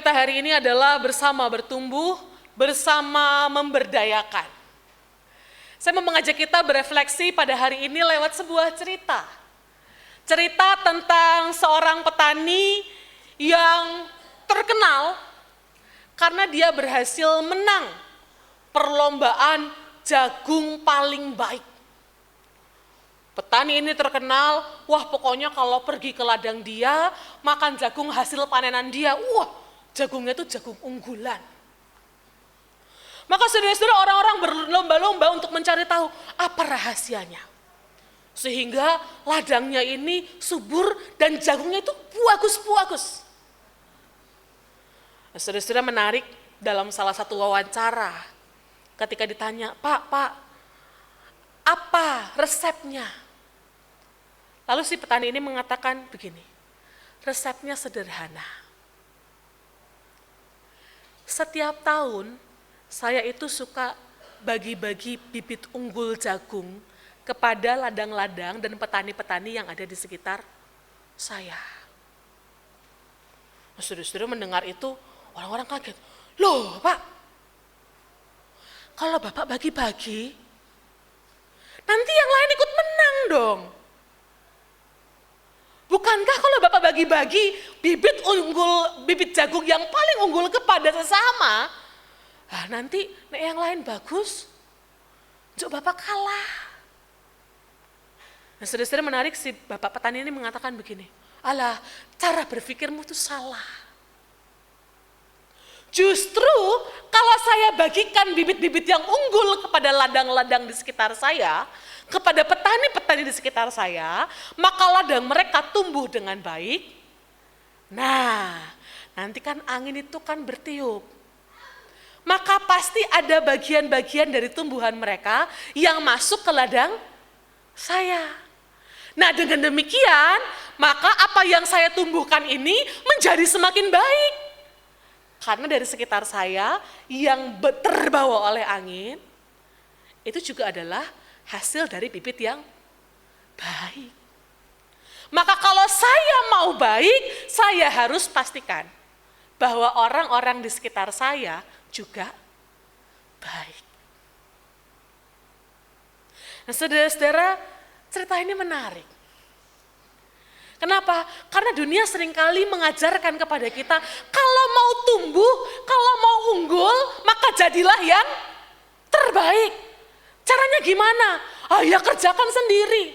kita hari ini adalah bersama bertumbuh, bersama memberdayakan. Saya mau mengajak kita berefleksi pada hari ini lewat sebuah cerita. Cerita tentang seorang petani yang terkenal karena dia berhasil menang perlombaan jagung paling baik. Petani ini terkenal, wah pokoknya kalau pergi ke ladang dia, makan jagung hasil panenan dia, wah jagungnya itu jagung unggulan. Maka saudara-saudara orang-orang berlomba-lomba untuk mencari tahu apa rahasianya. Sehingga ladangnya ini subur dan jagungnya itu bagus-bagus. Nah, saudara-saudara menarik dalam salah satu wawancara ketika ditanya, Pak, apa resepnya? Lalu si petani ini mengatakan begini, resepnya sederhana. Setiap tahun saya itu suka bagi-bagi bibit unggul jagung kepada ladang-ladang dan petani-petani yang ada di sekitar saya. Nah, saudara-saudara mendengar itu, orang-orang kaget. Loh Pak, kalau Bapak bagi-bagi, nanti yang lain ikut menang dong. Bukankah kalau Bapak bagi-bagi bibit jagung yang paling unggul kepada sesama, nanti yang lain bagus, Bapak kalah. Nah, saudara-saudara menarik, si Bapak petani ini mengatakan begini, alah, cara berpikirmu itu salah. Justru kalau saya bagikan bibit-bibit yang unggul kepada ladang-ladang di sekitar saya, kepada petani-petani di sekitar saya, maka ladang mereka tumbuh dengan baik. Nah, nanti kan angin itu kan bertiup. Maka pasti ada bagian-bagian dari tumbuhan mereka yang masuk ke ladang saya. Nah, dengan demikian, maka apa yang saya tumbuhkan ini menjadi semakin baik. Karena dari sekitar saya yang terbawa oleh angin, itu juga adalah hasil dari bibit yang baik. Maka kalau saya mau baik, saya harus pastikan bahwa orang-orang di sekitar saya juga baik. Nah, saudara-saudara, cerita ini menarik. Kenapa? Karena dunia seringkali mengajarkan kepada kita, kalau mau tumbuh, kalau mau unggul, maka jadilah yang terbaik. Caranya gimana? Ya kerjakan sendiri.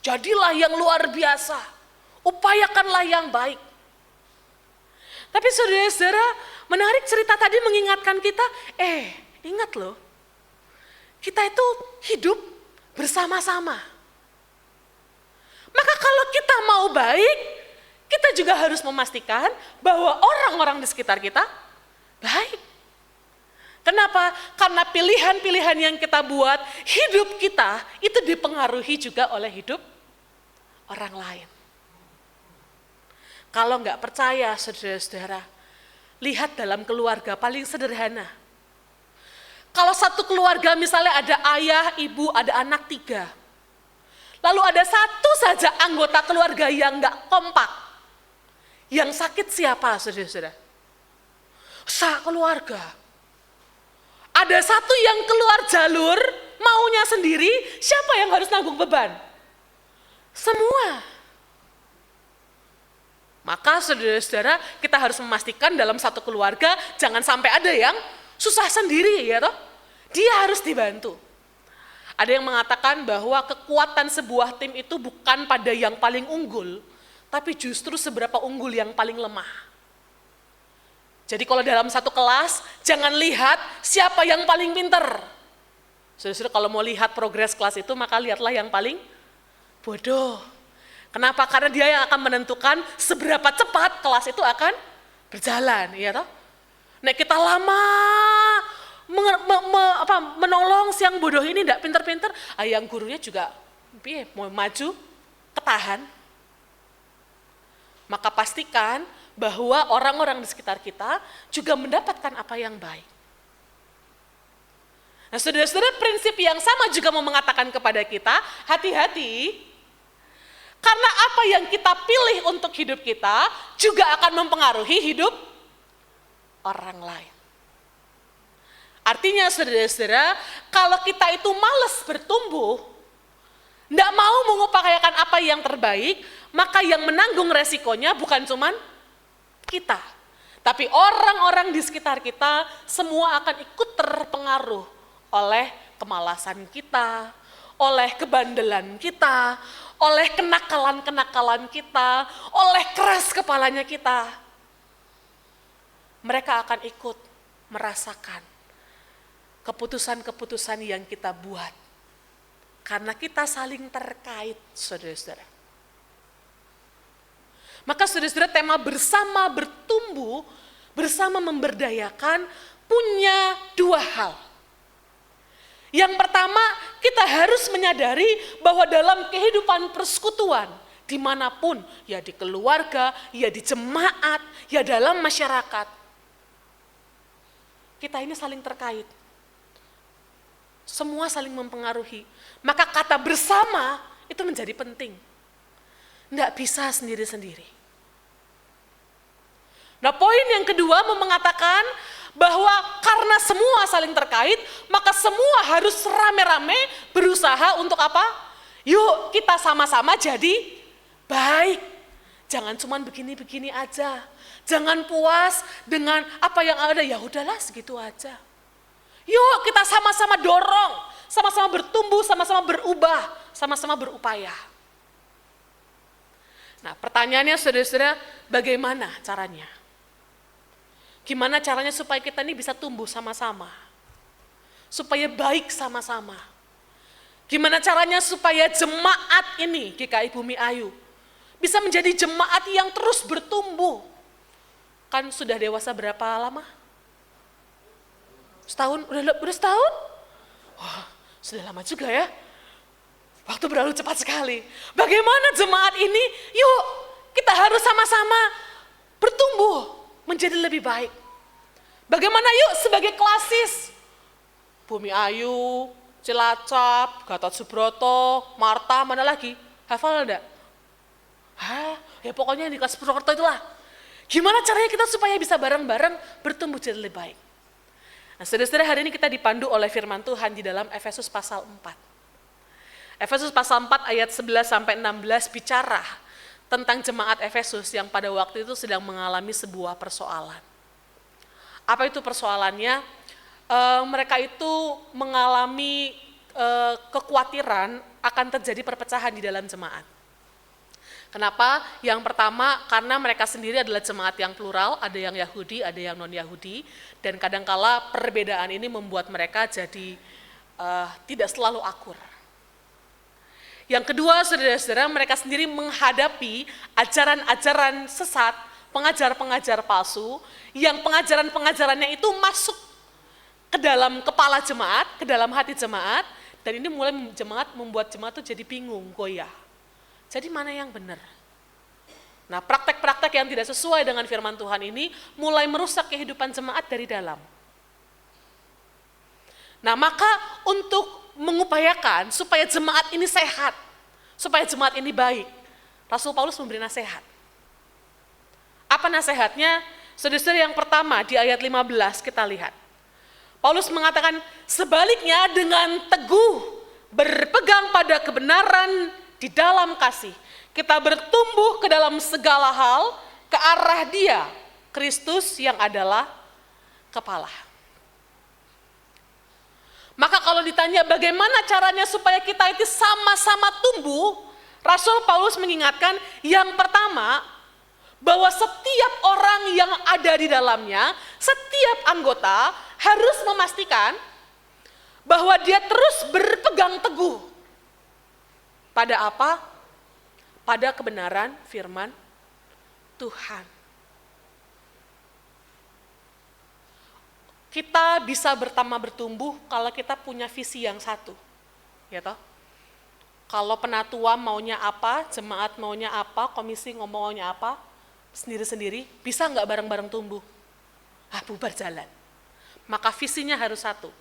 Jadilah yang luar biasa. Upayakanlah yang baik. Tapi saudara-saudara, menarik cerita tadi mengingatkan kita, ingat loh, kita itu hidup bersama-sama. Maka kalau kita mau baik, kita juga harus memastikan bahwa orang-orang di sekitar kita baik. Kenapa? Karena pilihan-pilihan yang kita buat, hidup kita itu dipengaruhi juga oleh hidup orang lain. Kalau nggak percaya, saudara-saudara, lihat dalam keluarga paling sederhana. Kalau satu keluarga misalnya ada ayah, ibu, ada anak 3. Lalu ada satu saja anggota keluarga yang nggak kompak. Yang sakit siapa, saudara-saudara? Keluarga. Ada satu yang keluar jalur, maunya sendiri, siapa yang harus nanggung beban? Semua. Maka saudara-saudara, kita harus memastikan dalam satu keluarga, jangan sampai ada yang susah sendiri, ya toh? Dia harus dibantu. Ada yang mengatakan bahwa kekuatan sebuah tim itu bukan pada yang paling unggul, tapi justru seberapa unggul yang paling lemah. Jadi kalau dalam satu kelas, jangan lihat siapa yang paling pinter. Saudara-saudara, kalau mau lihat progres kelas itu, maka lihatlah yang paling bodoh. Kenapa? Karena dia yang akan menentukan seberapa cepat kelas itu akan berjalan, ya toh? Nek kita lama menolong si yang bodoh ini tidak pinter-pinter, yang gurunya juga mau maju, ketahan. Maka pastikan bahwa orang-orang di sekitar kita juga mendapatkan apa yang baik. Nah, saudara-saudara, prinsip yang sama juga mau mengatakan kepada kita, hati-hati Karena apa yang kita pilih untuk hidup kita juga akan mempengaruhi hidup orang lain. Artinya saudara-saudara, kalau kita itu malas bertumbuh, tidak mau mengupayakan apa yang terbaik, maka yang menanggung resikonya bukan cuman kita. Tapi orang-orang di sekitar kita semua akan ikut terpengaruh oleh kemalasan kita, oleh kebandelan kita, oleh kenakalan-kenakalan kita, oleh keras kepalanya kita. Mereka akan ikut merasakan keputusan-keputusan yang kita buat. Karena kita saling terkait, saudara-saudara. Maka saudara-saudara, tema bersama bertumbuh, bersama memberdayakan, punya dua hal. Yang pertama, kita harus menyadari bahwa dalam kehidupan persekutuan, dimanapun, ya di keluarga, ya di jemaat, ya dalam masyarakat, kita ini saling terkait. Semua saling mempengaruhi. Maka kata bersama itu menjadi penting. Tidak bisa sendiri-sendiri. Nah, poin yang kedua mengatakan bahwa karena semua saling terkait, maka semua harus rame-rame berusaha untuk apa? Yuk kita sama-sama jadi baik. Jangan cuma begini-begini aja. Jangan puas dengan apa yang ada, ya udahlah segitu aja. Yuk kita sama-sama dorong, sama-sama bertumbuh, sama-sama berubah, sama-sama berupaya. Nah, pertanyaannya saudara-saudara, bagaimana caranya? Gimana caranya supaya kita ini bisa tumbuh sama-sama? Supaya baik sama-sama? Gimana caranya supaya jemaat ini, GKI Bumi Ayu, bisa menjadi jemaat yang terus bertumbuh? Kan sudah dewasa berapa lama? Setahun? Udah setahun? Wah, sudah lama juga ya. Waktu berlalu cepat sekali. Bagaimana jemaat ini? Yuk, kita harus sama-sama bertumbuh menjadi lebih baik. Bagaimana yuk sebagai klasis? Bumi Ayu, Cilacap, Gatot Subroto, Marta, mana lagi? Hafal enggak? Hah, ya pokoknya yang di kelas Purwokerto itulah. Gimana caranya kita supaya bisa bareng-bareng bertumbuh jadi lebih baik? Nah, saudara-saudara, hari ini kita dipandu oleh firman Tuhan di dalam Efesus pasal 4. Efesus pasal 4 ayat 11 sampai 16 bicara tentang jemaat Efesus yang pada waktu itu sedang mengalami sebuah persoalan. Apa itu persoalannya? Mereka itu mengalami kekhawatiran akan terjadi perpecahan di dalam jemaat. Kenapa? Yang pertama, karena mereka sendiri adalah jemaat yang plural, ada yang Yahudi, ada yang non-Yahudi, dan kadangkala perbedaan ini membuat mereka jadi tidak selalu akur. Yang kedua, saudara-saudara, mereka sendiri menghadapi ajaran-ajaran sesat, pengajar-pengajar palsu, yang pengajaran-pengajarannya itu masuk ke dalam kepala jemaat, ke dalam hati jemaat, dan ini mulai membuat jemaat itu jadi bingung, goyah. Jadi mana yang benar? Nah, praktek-praktek yang tidak sesuai dengan firman Tuhan ini mulai merusak kehidupan jemaat dari dalam. Nah, maka untuk mengupayakan supaya jemaat ini sehat, supaya jemaat ini baik, Rasul Paulus memberi nasihat. Apa nasihatnya? Saudara-saudara, yang pertama di ayat 15 kita lihat. Paulus mengatakan, sebaliknya dengan teguh berpegang pada kebenaran di dalam kasih, kita bertumbuh ke dalam segala hal ke arah Dia, Kristus yang adalah kepala. Maka kalau ditanya bagaimana caranya supaya kita itu sama-sama tumbuh, Rasul Paulus mengingatkan yang pertama, bahwa setiap orang yang ada di dalamnya, setiap anggota harus memastikan bahwa dia terus berpegang teguh. Pada apa? Pada kebenaran firman Tuhan. Kita bisa bertumbuh kalau kita punya visi yang satu. Ya toh? Kalau penatua maunya apa, jemaat maunya apa, komisi ngomongnya apa, sendiri-sendiri, bisa nggak bareng-bareng tumbuh? Bubar jalan. Maka visinya harus satu.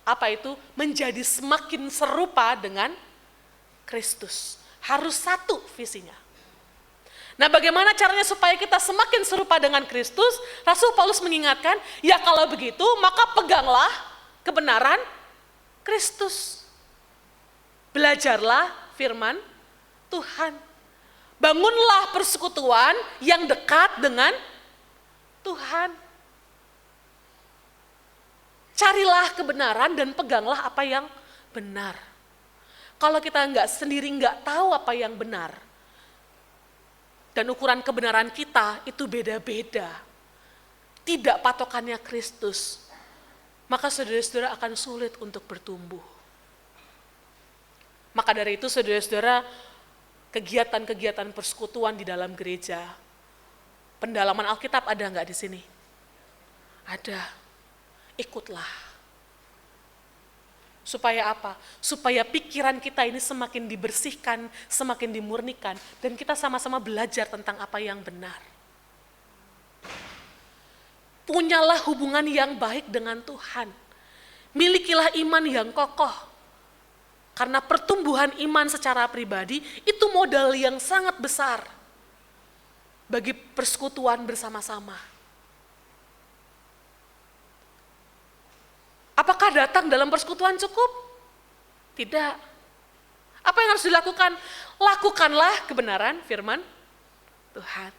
Apa itu? Menjadi semakin serupa dengan Kristus. Harus satu visinya. Nah, bagaimana caranya supaya kita semakin serupa dengan Kristus? Rasul Paulus mengingatkan, ya kalau begitu maka peganglah kebenaran Kristus. Belajarlah firman Tuhan. Bangunlah persekutuan yang dekat dengan Tuhan. Carilah kebenaran dan peganglah apa yang benar. Kalau kita sendiri nggak tahu apa yang benar, dan ukuran kebenaran kita itu beda-beda, tidak patokannya Kristus, maka saudara-saudara akan sulit untuk bertumbuh. Maka dari itu saudara-saudara, kegiatan-kegiatan persekutuan di dalam gereja, pendalaman Alkitab ada nggak di sini? Ada. Ikutlah. Supaya apa? Supaya pikiran kita ini semakin dibersihkan, semakin dimurnikan, dan kita sama-sama belajar tentang apa yang benar. Punyalah hubungan yang baik dengan Tuhan. Milikilah iman yang kokoh. Karena pertumbuhan iman secara pribadi itu modal yang sangat besar bagi persekutuan bersama-sama. Apakah datang dalam persekutuan cukup? Tidak. Apa yang harus dilakukan? Lakukanlah kebenaran firman Tuhan.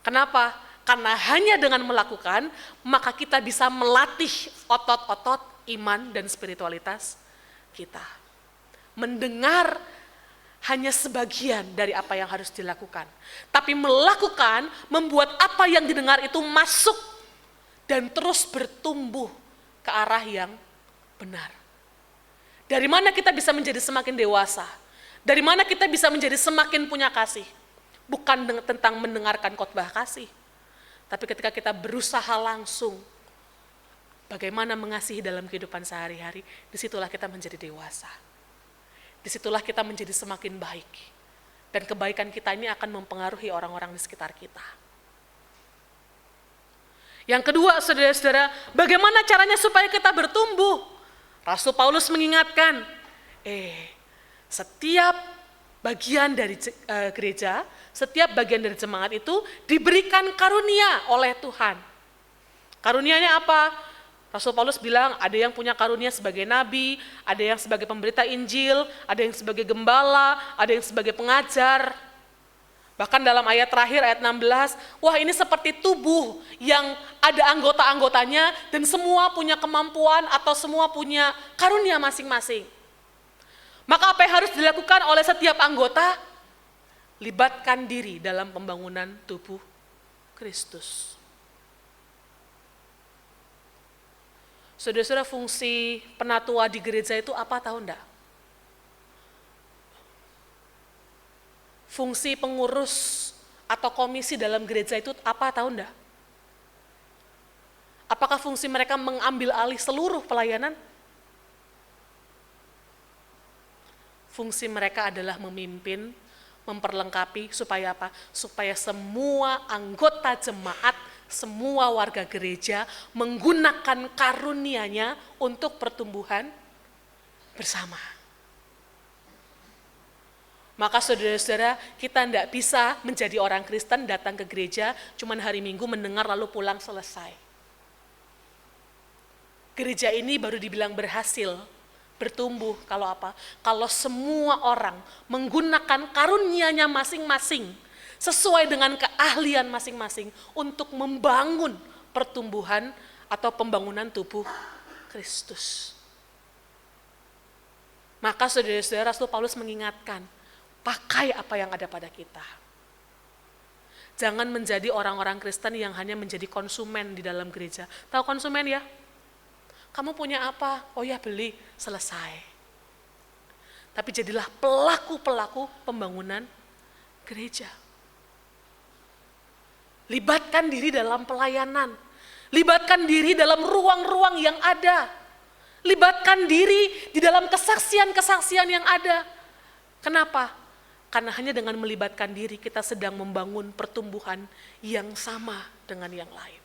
Kenapa? Karena hanya dengan melakukan, maka kita bisa melatih otot-otot iman dan spiritualitas kita. Mendengar hanya sebagian dari apa yang harus dilakukan. Tapi melakukan, membuat apa yang didengar itu masuk dan terus bertumbuh ke arah yang benar. Dari mana kita bisa menjadi semakin dewasa? Dari mana kita bisa menjadi semakin punya kasih? Bukan tentang mendengarkan khotbah kasih, tapi ketika kita berusaha langsung bagaimana mengasihi dalam kehidupan sehari-hari, disitulah kita menjadi dewasa. Disitulah kita menjadi semakin baik. Dan kebaikan kita ini akan mempengaruhi orang-orang di sekitar kita. Yang kedua, saudara-saudara, bagaimana caranya supaya kita bertumbuh? Rasul Paulus mengingatkan, setiap bagian dari gereja, setiap bagian dari jemaat itu diberikan karunia oleh Tuhan. Karunianya apa? Rasul Paulus bilang ada yang punya karunia sebagai nabi, ada yang sebagai pemberita Injil, ada yang sebagai gembala, ada yang sebagai pengajar. Bahkan dalam ayat terakhir, ayat 16, wah ini seperti tubuh yang ada anggota-anggotanya dan semua punya kemampuan atau semua punya karunia masing-masing. Maka apa yang harus dilakukan oleh setiap anggota? Libatkan diri dalam pembangunan tubuh Kristus. Saudara-saudara, fungsi penatua di gereja itu apa, tahu enggak? Fungsi pengurus atau komisi dalam gereja itu apa, tahu enggak? Apakah fungsi mereka mengambil alih seluruh pelayanan? Fungsi mereka adalah memimpin, memperlengkapi, supaya apa? Supaya semua anggota jemaat, semua warga gereja menggunakan karunia-Nya untuk pertumbuhan bersama. Maka saudara-saudara, kita tidak bisa menjadi orang Kristen datang ke gereja cuman hari Minggu mendengar lalu pulang selesai. Gereja ini baru dibilang berhasil bertumbuh kalau apa? Kalau semua orang menggunakan karunia-Nya masing-masing sesuai dengan keahlian masing-masing untuk membangun pertumbuhan atau pembangunan tubuh Kristus. Maka saudara-saudara, Rasul Paulus mengingatkan, pakai apa yang ada pada kita. Jangan menjadi orang-orang Kristen yang hanya menjadi konsumen di dalam gereja. Tahu konsumen ya? Kamu punya apa? Oh ya, beli, selesai. Tapi jadilah pelaku-pelaku pembangunan gereja. Libatkan diri dalam pelayanan. Libatkan diri dalam ruang-ruang yang ada. Libatkan diri di dalam kesaksian-kesaksian yang ada. Kenapa? Karena hanya dengan melibatkan diri kita sedang membangun pertumbuhan yang sama dengan yang lain.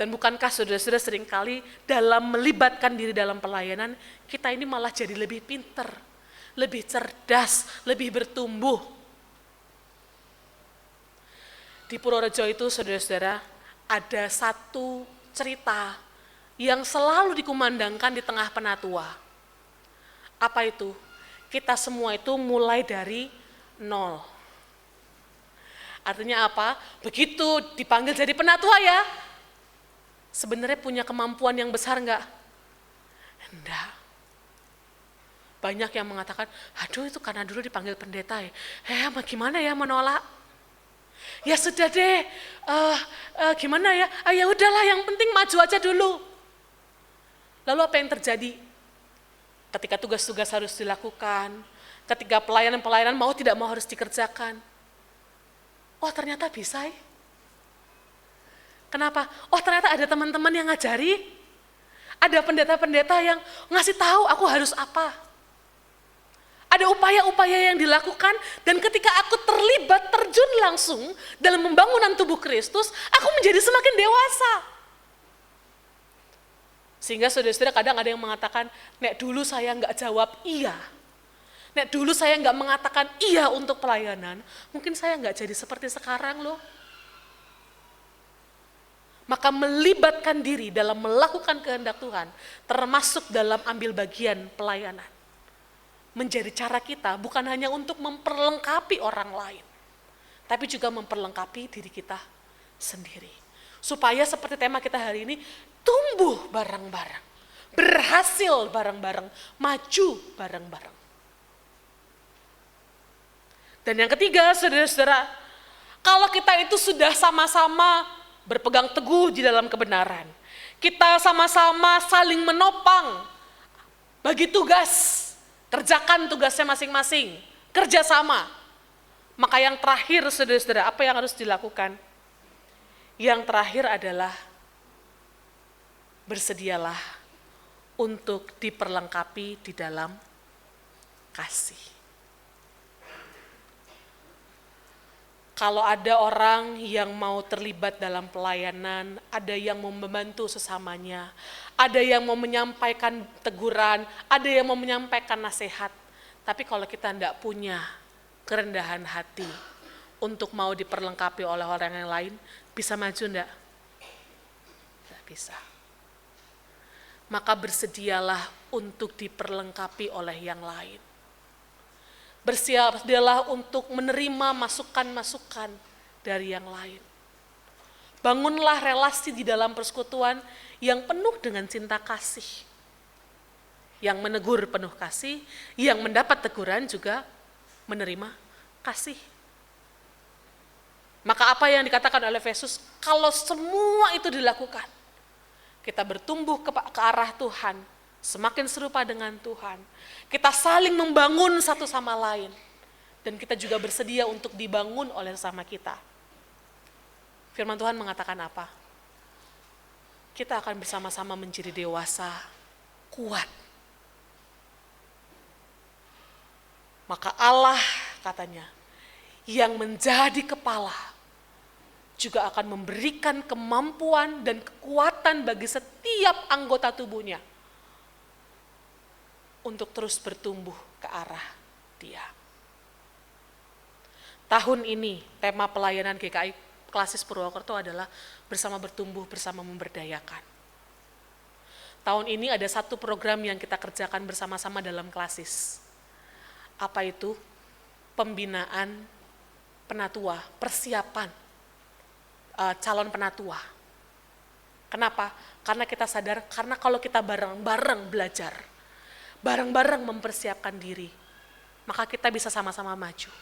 Dan bukankah saudara-saudara seringkali dalam melibatkan diri dalam pelayanan, kita ini malah jadi lebih pinter, lebih cerdas, lebih bertumbuh. Di Purworejo itu saudara-saudara ada satu cerita yang selalu dikumandangkan di tengah penatua. Apa itu? Kita semua itu mulai dari nol. Artinya apa? Begitu dipanggil jadi penatua ya, sebenarnya punya kemampuan yang besar enggak? Enggak. Banyak yang mengatakan, aduh itu karena dulu dipanggil pendeta ya. Gimana ya menolak? Ya sudah deh, gimana ya? Ya udahlah, yang penting maju aja dulu. Lalu apa yang terjadi? Ketika tugas-tugas harus dilakukan, ketika pelayanan-pelayanan mau tidak mau harus dikerjakan. Oh ternyata bisa ya. Kenapa? Oh ternyata ada teman-teman yang ngajari, ada pendeta-pendeta yang ngasih tahu aku harus apa. Ada upaya-upaya yang dilakukan, dan ketika aku terlibat, terjun langsung dalam pembangunan tubuh Kristus, aku menjadi semakin dewasa. Sehingga saudara-saudara kadang ada yang mengatakan, nek dulu saya nggak jawab iya, nek dulu saya nggak mengatakan iya untuk pelayanan, mungkin saya nggak jadi seperti sekarang loh. Maka melibatkan diri dalam melakukan kehendak Tuhan, termasuk dalam ambil bagian pelayanan, menjadi cara kita bukan hanya untuk memperlengkapi orang lain, tapi juga memperlengkapi diri kita sendiri. Supaya seperti tema kita hari ini, tumbuh bareng-bareng, berhasil bareng-bareng, maju bareng-bareng. Dan yang ketiga, saudara-saudara, kalau kita itu sudah sama-sama berpegang teguh di dalam kebenaran, kita sama-sama saling menopang, bagi tugas, kerjakan tugasnya masing-masing, kerjasama. Maka yang terakhir saudara-saudara, apa yang harus dilakukan? Yang terakhir adalah bersedialah untuk diperlengkapi di dalam kasih. Kalau ada orang yang mau terlibat dalam pelayanan, ada yang mau membantu sesamanya, ada yang mau menyampaikan teguran, ada yang mau menyampaikan nasihat. Tapi kalau kita tidak punya kerendahan hati untuk mau diperlengkapi oleh orang yang lain, bisa maju enggak? Tidak bisa. Maka bersedialah untuk diperlengkapi oleh yang lain. Bersedialah untuk menerima masukan-masukan dari yang lain. Bangunlah relasi di dalam persekutuan yang penuh dengan cinta kasih. Yang menegur penuh kasih, yang mendapat teguran juga menerima kasih. Maka apa yang dikatakan oleh Efesus, kalau semua itu dilakukan, kita bertumbuh ke arah Tuhan, semakin serupa dengan Tuhan, kita saling membangun satu sama lain, dan kita juga bersedia untuk dibangun oleh sesama kita. Firman Tuhan mengatakan apa? Kita akan bersama-sama menjadi dewasa, kuat. Maka Allah katanya, yang menjadi kepala, juga akan memberikan kemampuan dan kekuatan bagi setiap anggota tubuhnya untuk terus bertumbuh ke arah Dia. Tahun ini tema pelayanan GKI Klasis Purwokerto adalah bersama bertumbuh, bersama memberdayakan. Tahun ini ada satu program yang kita kerjakan bersama-sama dalam Klasis. Apa itu? Pembinaan penatua, persiapan calon penatua. Kenapa? Karena kita sadar, karena kalau kita bareng-bareng belajar, bareng-bareng mempersiapkan diri, maka kita bisa sama-sama maju.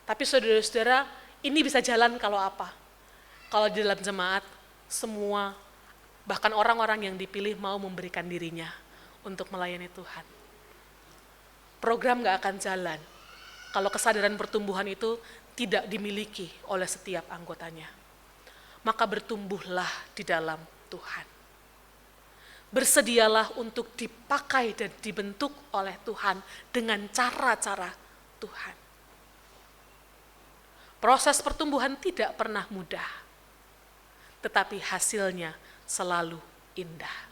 Tapi saudara-saudara, ini bisa jalan kalau apa? Kalau di dalam jemaat, semua, bahkan orang-orang yang dipilih mau memberikan dirinya untuk melayani Tuhan. Program gak akan jalan kalau kesadaran pertumbuhan itu tidak dimiliki oleh setiap anggotanya. Maka bertumbuhlah di dalam Tuhan. Bersedialah untuk dipakai dan dibentuk oleh Tuhan dengan cara-cara Tuhan. Proses pertumbuhan tidak pernah mudah. tetapi hasilnya selalu indah.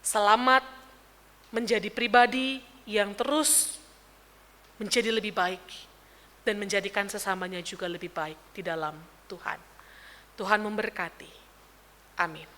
Selamat menjadi pribadi yang terus menjadi lebih baik dan menjadikan sesamanya juga lebih baik di dalam Tuhan. Tuhan memberkati. Amin.